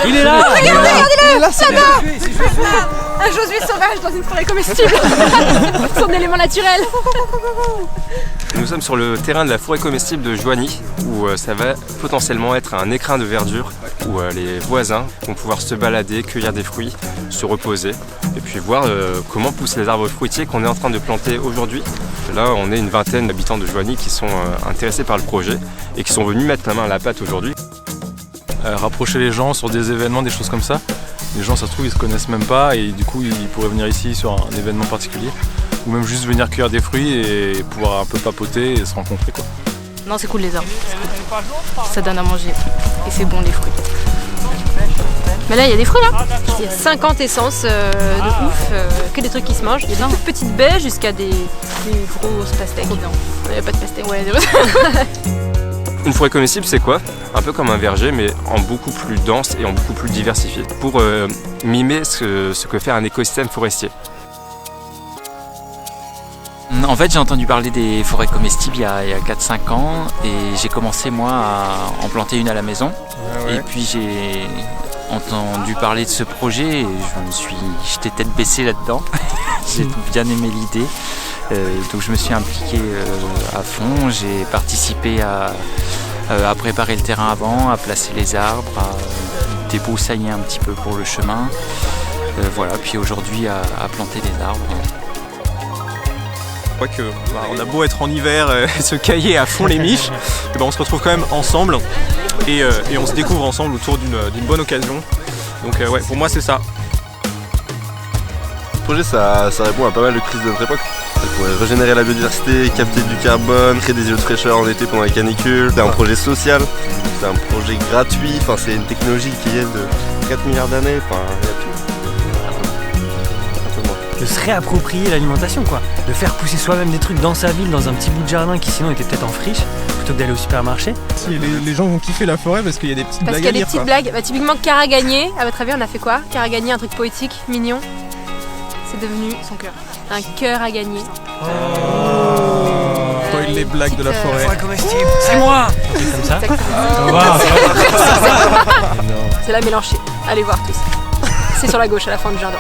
Il est là. Regardez-le. Un Josué sauvage dans une forêt comestible. Son élément naturel. Nous sommes sur le terrain de la forêt comestible de Joigny, où ça va potentiellement être un écrin de verdure, où les voisins vont pouvoir se balader, cueillir des fruits, se reposer, et puis voir comment poussent les arbres fruitiers qu'on est en train de planter aujourd'hui. Là, on est une vingtaine d'habitants de Joigny qui sont intéressés par le projet et qui sont venus mettre la main à la pâte aujourd'hui. Rapprocher les gens sur des événements, des choses comme ça. Les gens, ça se trouve, ils se connaissent même pas et du coup, ils pourraient venir ici sur un événement particulier ou même juste venir cueillir des fruits et pouvoir un peu papoter et se rencontrer, quoi. Non, c'est cool les arbres, cool. Ça donne à manger et c'est bon les fruits. Mais là, il y a des fruits là. Il y a 50 essences de ouf, que des trucs qui se mangent. Il y a des toutes petites baies jusqu'à des grosses pastèques. Il n'y a pas de pastèques. Ouais, Une forêt comestible, c'est quoi? Un peu comme un verger, mais en beaucoup plus dense et en beaucoup plus diversifié, pour mimer ce que fait un écosystème forestier. En fait, j'ai entendu parler des forêts comestibles il y a 4-5 ans et j'ai commencé moi à en planter une à la maison. Et puis j'ai entendu parler de ce projet et je me suis jeté tête baissée là-dedans. J'ai bien aimé l'idée. Donc je me suis impliqué à fond, j'ai participé à préparer le terrain avant, à placer les arbres, à débroussailler un petit peu pour le chemin. Voilà, puis aujourd'hui à planter des arbres. Je crois que on a beau être en hiver et se cailler à fond les miches, et on se retrouve quand même ensemble et on se découvre ensemble autour d'une bonne occasion. Donc ouais, pour moi c'est ça. Ce projet ça répond à pas mal de crises de notre époque. Ça pourrait régénérer la biodiversité, capter du carbone, créer des îlots de fraîcheur en été pendant la canicule. C'est un projet social, c'est un projet gratuit, enfin, c'est une technologie qui est de 4 milliards d'années, enfin, il y a tout. De se réapproprier l'alimentation, quoi. De faire pousser soi-même des trucs dans sa ville, dans un petit bout de jardin qui sinon était peut-être en friche, plutôt que d'aller au supermarché. Les gens vont kiffer la forêt parce qu'il y a des petites blagues à qu'il y a des lire, petites blagues. Bah, typiquement, cœur à gagner. À votre avis, on a fait quoi? Cœur à gagner, un truc poétique, mignon. C'est devenu son cœur. Un cœur à gagner. Spoil les blagues de la forêt. C'est moi. Comme ça. C'est la Mélanchée. Allez voir tous. C'est sur la gauche, à la fin du jardin.